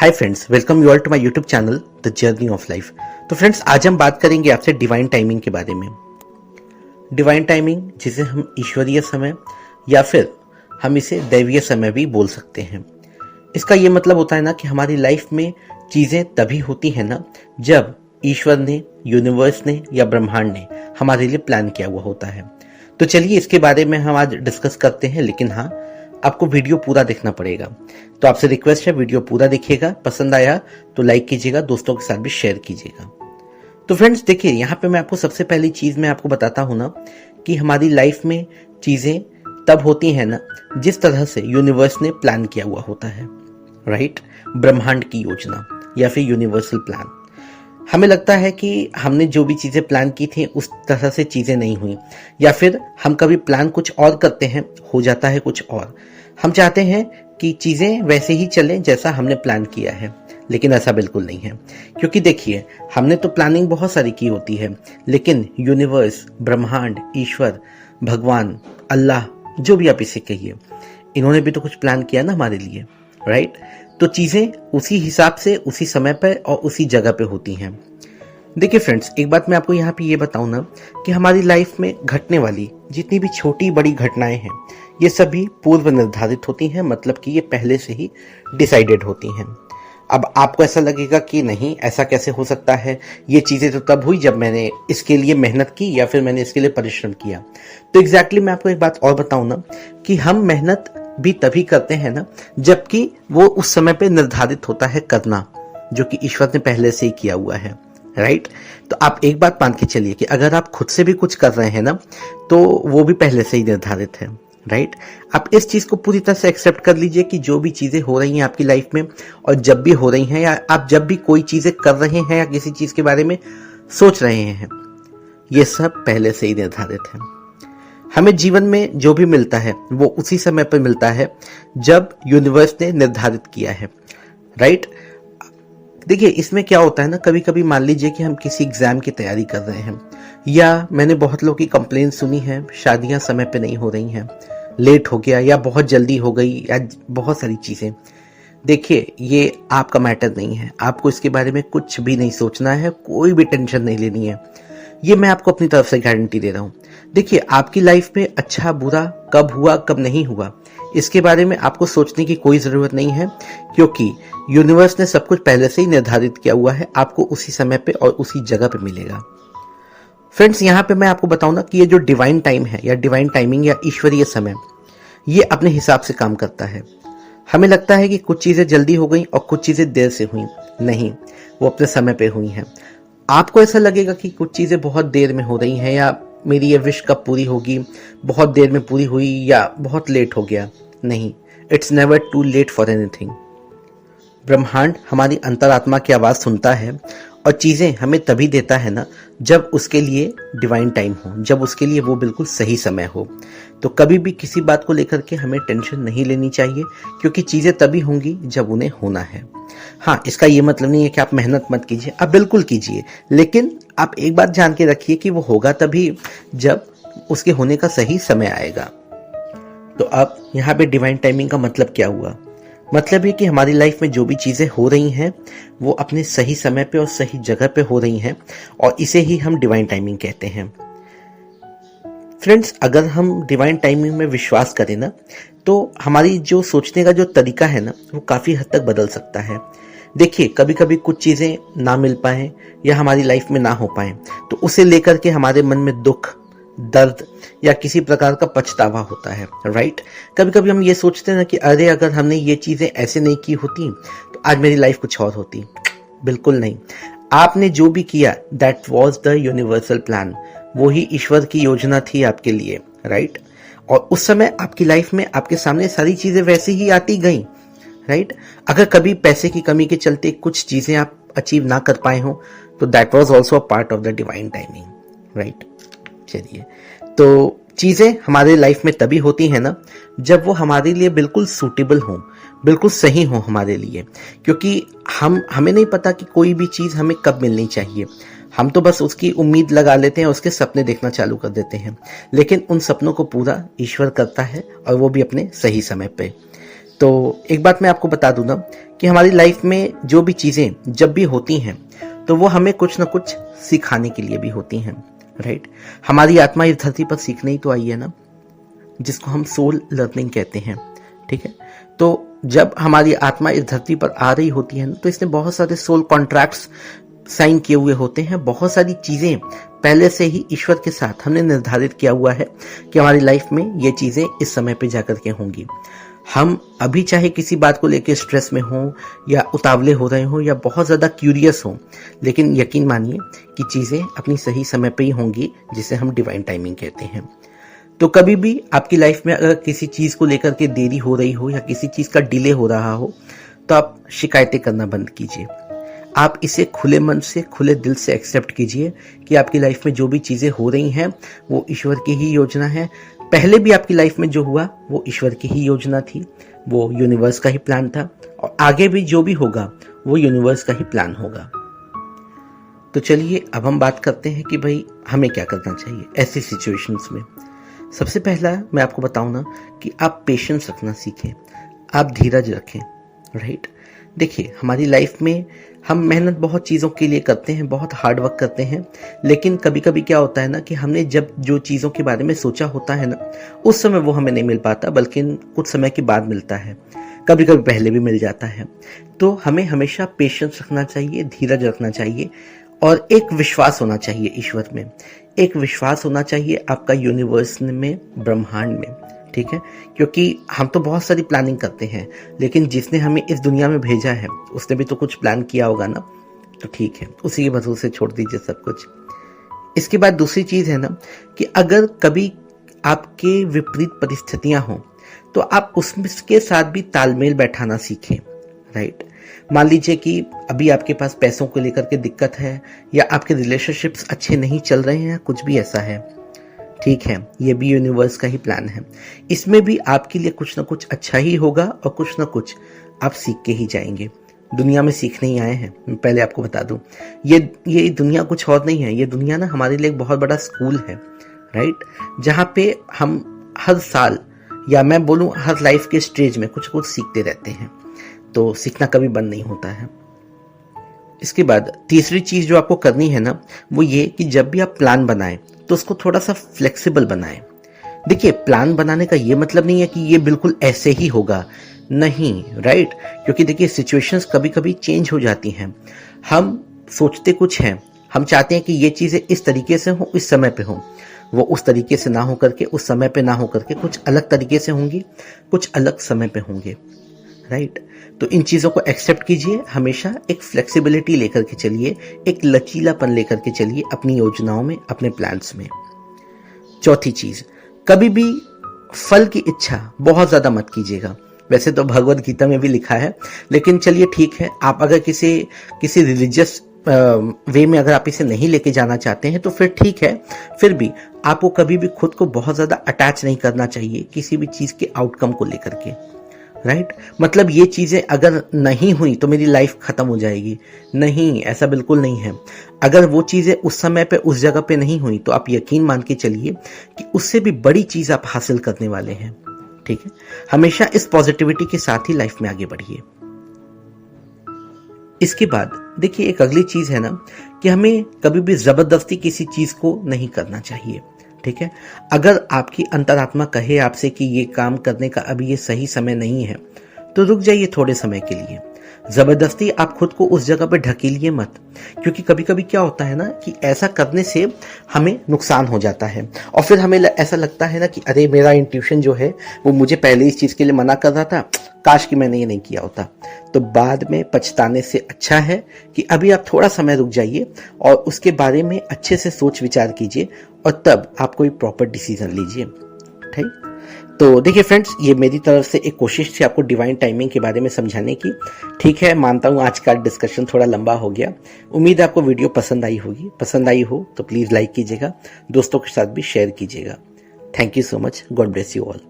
Hi friends, welcome you all to my YouTube channel the journey of life. तो friends, आज हम बात करेंगे आपसे डिवाइन टाइमिंग के बारे में। डिवाइन टाइमिंग, जिसे हम ईश्वरीय समय या फिर हम इसे दैवीय समय भी बोल सकते हैं। इसका ये मतलब होता है ना कि हमारी लाइफ में चीज़ें तभी होती हैं ना जब ईश्वर ने, यूनिवर्स ने या ब्रह्मांड ने हमारे लिए प्लान किया हुआ होता है। तो चलिए इसके बारे में हम आज डिस्कस करते हैं, लेकिन हाँ, आपको वीडियो पूरा देखना पड़ेगा। तो आपसे रिक्वेस्ट है, वीडियो पूरा देखिएगा, पसंद आया तो लाइक कीजिएगा, दोस्तों के साथ भी शेयर कीजिएगा। तो फ्रेंड्स देखिए, यहाँ पे मैं आपको सबसे पहली चीज मैं आपको बताता हूँ ना कि हमारी लाइफ में चीजें तब होती हैं ना जिस तरह से यूनिवर्स ने प्लान किया हुआ होता है, राइट। ब्रह्मांड की योजना या फिर यूनिवर्सल प्लान। हमें लगता है कि हमने जो भी चीजें प्लान की थी उस तरह से चीजें नहीं हुई, या फिर हम कभी प्लान कुछ और करते हैं, हो जाता है कुछ और। हम चाहते हैं कि चीजें वैसे ही चलें जैसा हमने प्लान किया है, लेकिन ऐसा बिल्कुल नहीं है। क्योंकि देखिए, हमने तो प्लानिंग बहुत सारी की होती है, लेकिन यूनिवर्स, ब्रह्मांड, ईश्वर, भगवान, अल्लाह, जो भी आप इसे कहिए, इन्होंने भी तो कुछ प्लान किया ना हमारे लिए, राइट। तो चीजें उसी हिसाब से, उसी समय पर और उसी जगह पे होती हैं। देखिए फ्रेंड्स, एक बात मैं आपको यहाँ पे ये बताऊं ना कि हमारी लाइफ में घटने वाली जितनी भी छोटी बड़ी घटनाएं हैं, ये सभी पूर्व निर्धारित होती हैं, मतलब कि ये पहले से ही डिसाइडेड होती हैं। अब आपको ऐसा लगेगा कि नहीं, ऐसा कैसे हो सकता है, ये चीजें तो तब हुई जब मैंने इसके लिए मेहनत की या फिर मैंने इसके लिए परिश्रम किया। तो एग्जैक्टली मैं आपको एक बात और बताऊं ना कि हम मेहनत भी तभी करते हैं ना जबकि वो उस समय पे निर्धारित होता है करना, जो कि ईश्वर ने पहले से ही किया हुआ है, राइट। तो आप एक बात मान के चलिए कि अगर आप खुद से भी कुछ कर रहे हैं ना, तो वो भी पहले से ही निर्धारित है, राइट। आप इस चीज को पूरी तरह से एक्सेप्ट कर लीजिए कि जो भी चीजें हो रही हैं आपकी लाइफ में, और जब भी हो रही हैं, या आप जब भी कोई चीजें कर रहे हैं या किसी चीज के बारे में सोच रहे हैं, ये सब पहले से ही निर्धारित है। हमें जीवन में जो भी मिलता है वो उसी समय पर मिलता है जब यूनिवर्स ने निर्धारित किया है, राइट। देखिए, इसमें क्या होता है ना, कभी कभी मान लीजिए कि हम किसी एग्जाम की तैयारी कर रहे हैं, या मैंने बहुत लोगों की कंप्लेंट सुनी है, शादियां समय पे नहीं हो रही हैं, लेट हो गया या बहुत जल्दी हो गई, या बहुत सारी चीजें। देखिए, ये आपका मैटर नहीं है, आपको इसके बारे में कुछ भी नहीं सोचना है, कोई भी टेंशन नहीं लेनी है। ये मैं आपको अपनी तरफ से गारंटी दे रहा हूं। देखिए, आपकी लाइफ में अच्छा बुरा कब हुआ कब नहीं हुआ, इसके बारे में आपको सोचने की कोई जरूरत नहीं है, क्योंकि यूनिवर्स ने सब कुछ पहले से ही निर्धारित किया हुआ है। आपको उसी समय पे और उसी जगह पे मिलेगा। फ्रेंड्स, यहाँ पे मैं आपको बताऊं ना कि ये जो डिवाइन टाइम है या डिवाइन टाइमिंग या ईश्वरीय समय, ये अपने हिसाब से काम करता है। हमें लगता है कि कुछ चीजें जल्दी हो गई और कुछ चीजें देर से हुई, नहीं, वो अपने समय पे हुई हैं। आपको ऐसा लगेगा कि कुछ चीजें बहुत देर में हो रही हैं, या मेरी ये विश कब पूरी होगी, बहुत देर में पूरी हुई या बहुत लेट हो गया, नहीं, it's never too late for anything. ब्रह्मांड हमारी अंतरात्मा की आवाज सुनता है और चीजें हमें तभी देता है ना जब उसके लिए डिवाइन टाइम हो, जब उसके लिए वो बिल्कुल सही समय हो। तो कभी भी किसी बात को लेकर के हमें टेंशन नहीं लेनी चाहिए, क्योंकि चीजें तभी होंगी जब उन्हें होना है। हाँ, इसका ये मतलब नहीं है कि आप मेहनत मत कीजिए, आप बिल्कुल कीजिए, लेकिन आप एक बात जान के रखिए कि वो होगा तभी जब उसके होने का सही समय आएगा। तो अब यहाँ पे डिवाइन टाइमिंग का मतलब क्या हुआ? मतलब है कि हमारी लाइफ में जो भी चीजें हो रही हैं वो अपने सही समय पे और सही जगह पे हो रही हैं, और इसे ही हम डिवाइन टाइमिंग कहते हैं। फ्रेंड्स, अगर हम डिवाइन टाइमिंग में विश्वास करें ना, तो हमारी जो सोचने का जो तरीका है ना, वो काफी हद तक बदल सकता है। देखिए, कभी कभी कुछ चीजें ना मिल पाए या हमारी लाइफ में ना हो पाए, तो उसे लेकर के हमारे मन में दुख, दर्द या किसी प्रकार का पछतावा होता है, राइट। कभी कभी हम ये सोचते हैं ना कि अरे, अगर हमने ये चीजें ऐसे नहीं की होती तो आज मेरी लाइफ कुछ और होती। बिल्कुल नहीं। आपने जो भी किया, that was the universal plan, वो ही ईश्वर की योजना थी आपके लिए, राइट। और उस समय आपकी लाइफ में आपके सामने सारी चीजें वैसे ही आती गई, राइट। अगर कभी पैसे की कमी के चलते कुछ चीजें आप अचीव ना कर पाए हो, तो that was also a part of the divine timing, right. चलिए, तो चीजें हमारे लाइफ में तभी होती है ना जब वो हमारे लिए बिल्कुल सूटेबल हो, बिल्कुल सही हो हमारे लिए। क्योंकि हमें नहीं पता कि कोई भी चीज हमें कब मिलनी चाहिए, हम तो बस उसकी उम्मीद लगा लेते हैं, उसके सपने देखना चालू कर देते हैं, लेकिन उन सपनों को पूरा ईश्वर करता है, और वो भी अपने सही समय पे। तो एक बात मैं आपको बता दूं ना कि हमारी लाइफ में जो भी चीजें जब भी होती हैं तो वो हमें कुछ ना कुछ सिखाने के लिए भी होती हैं, राइट। हमारी आत्मा इस धरती पर सीखने ही तो आई है ना, जिसको हम सोल लर्निंग कहते हैं, ठीक है। तो जब हमारी आत्मा इस धरती पर आ रही होती है ना, तो इसने बहुत सारे सोल कॉन्ट्रैक्ट्स साइन किए हुए होते हैं। बहुत सारी चीजें पहले से ही ईश्वर के साथ हमने निर्धारित किया हुआ है कि हमारी लाइफ में ये चीजें इस समय पे जाकर के होंगी। हम अभी चाहे किसी बात को लेकर स्ट्रेस में हो या उतावले हो रहे हो या बहुत ज्यादा क्यूरियस हो, लेकिन यकीन मानिए कि चीजें अपनी सही समय पे ही होंगी, जिसे हम डिवाइन टाइमिंग कहते हैं। तो कभी भी आपकी लाइफ में अगर किसी चीज को लेकर के देरी हो रही हो या किसी चीज का डिले हो रहा हो, तो आप शिकायतें करना बंद कीजिए। आप इसे खुले मन से, खुले दिल से एक्सेप्ट कीजिए कि आपकी लाइफ में जो भी चीजें हो रही हैं वो ईश्वर की ही योजना है। पहले भी आपकी लाइफ में जो हुआ वो ईश्वर की ही योजना थी, वो यूनिवर्स का ही प्लान था, और आगे भी जो भी होगा वो यूनिवर्स का ही प्लान होगा। तो चलिए अब हम बात करते हैं कि भाई हमें क्या करना चाहिए ऐसी सिचुएशंस में। सबसे पहला मैं आपको बताऊं ना कि आप पेशेंस रखना सीखें, आप धीरज रखें, राइट। देखिए हमारी लाइफ में हम मेहनत बहुत चीज़ों के लिए करते हैं, बहुत हार्ड वर्क करते हैं, लेकिन कभी कभी क्या होता है ना कि हमने जब जो चीज़ों के बारे में सोचा होता है ना, उस समय वो हमें नहीं मिल पाता, बल्कि कुछ समय के बाद मिलता है, कभी कभी पहले भी मिल जाता है। तो हमें हमेशा पेशेंस रखना चाहिए, धीरज रखना चाहिए, और एक विश्वास होना चाहिए ईश्वर में, एक विश्वास होना चाहिए आपका यूनिवर्स में, ब्रह्मांड में, ठीक है। क्योंकि हम तो बहुत सारी प्लानिंग करते हैं, लेकिन जिसने हमें इस दुनिया में भेजा है उसने भी तो कुछ प्लान किया होगा ना, तो ठीक है, उसी के भरोसे छोड़ दीजिए सब कुछ। इसके बाद दूसरी चीज है ना कि अगर कभी आपके विपरीत परिस्थितियां हों तो आप उसके साथ भी तालमेल बैठाना सीखें, राइट। मान लीजिए कि अभी आपके पास पैसों को लेकर के दिक्कत है, या आपके रिलेशनशिप्स अच्छे नहीं चल रहे हैं, कुछ भी ऐसा है, ठीक है, ये भी यूनिवर्स का ही प्लान है। इसमें भी आपके लिए कुछ ना कुछ अच्छा ही होगा और कुछ ना कुछ आप सीख के ही जाएंगे। दुनिया में सीखने ही आए हैं, मैं पहले आपको बता दूं, ये दुनिया कुछ और नहीं है। ये दुनिया ना हमारे लिए एक बहुत बड़ा स्कूल है, राइट, जहाँ पे हम हर साल, या मैं बोलूं हर लाइफ के स्टेज में कुछ कुछ सीखते रहते हैं। तो सीखना कभी बंद नहीं होता है। इसके बाद तीसरी चीज जो आपको करनी है ना, वो ये कि जब भी आप प्लान बनाएं तो उसको थोड़ा सा फ्लेक्सिबल बनाएं। देखिए प्लान बनाने का ये मतलब नहीं है कि ये बिल्कुल ऐसे ही होगा, नहीं, राइट। क्योंकि देखिए सिचुएशंस कभी कभी चेंज हो जाती हैं। हम सोचते कुछ हैं, हम चाहते हैं कि ये चीजें इस तरीके से हो, इस समय पे हो, वो उस तरीके से ना हो करके, उस समय पे ना हो करके कुछ अलग तरीके से होंगी, कुछ अलग समय पे होंगे, राइट। तो इन चीजों को एक्सेप्ट कीजिए, हमेशा एक फ्लेक्सिबिलिटी लेकर के चलिए, एक लचीलापन लेकर के चलिए अपनी योजनाओं में, अपने प्लान्स में। चौथी चीज, कभी भी फल की इच्छा बहुत ज्यादा मत कीजिएगा। वैसे तो भगवत गीता में भी लिखा है, लेकिन चलिए ठीक है, आप अगर किसी रिलीजियस वे में अगर आप इसे नहीं लेके जाना चाहते हैं तो फिर ठीक है। फिर भी आपको कभी भी खुद को बहुत ज्यादा अटैच नहीं करना चाहिए किसी भी चीज के आउटकम को लेकर के, राइट। मतलब ये चीजें अगर नहीं हुई तो मेरी लाइफ खत्म हो जाएगी, नहीं, ऐसा बिल्कुल नहीं है। अगर वो चीजें उस समय पे उस जगह पे नहीं हुई तो आप यकीन मान के चलिए कि उससे भी बड़ी चीज आप हासिल करने वाले हैं, ठीक है। हमेशा इस पॉजिटिविटी के साथ ही लाइफ में आगे बढ़िए। इसके बाद देखिए एक अगली चीज है ना कि हमें कभी भी जबरदस्ती किसी चीज को नहीं करना चाहिए, ठीक है। अगर आपकी अंतरात्मा कहे आपसे कि ये काम करने का अभी ये सही समय नहीं है, तो रुक जाइए थोड़े समय के लिए। जबरदस्ती आप खुद को उस जगह पे ढकेलिए मत, क्योंकि कभी कभी क्या होता है ना कि ऐसा करने से हमें नुकसान हो जाता है, और फिर हमें ऐसा लगता है ना कि अरे मेरा इंट्यूशन जो है वो मुझे पहले इस चीज के लिए मना कर रहा था, काश कि मैंने ये नहीं किया होता। तो बाद में पछताने से अच्छा है कि अभी आप थोड़ा समय रुक जाइए और उसके बारे में अच्छे से सोच विचार कीजिए, और तब आप कोई प्रॉपर डिसीजन लीजिए, ठीक। तो देखिए फ्रेंड्स, ये मेरी तरफ से एक कोशिश थी आपको डिवाइन टाइमिंग के बारे में समझाने की, ठीक है। मानता हूँ आज का डिस्कशन थोड़ा लंबा हो गया। उम्मीद है आपको वीडियो पसंद आई होगी। पसंद आई हो तो प्लीज लाइक कीजिएगा, दोस्तों के साथ भी शेयर कीजिएगा। Thank you so much, God bless you all.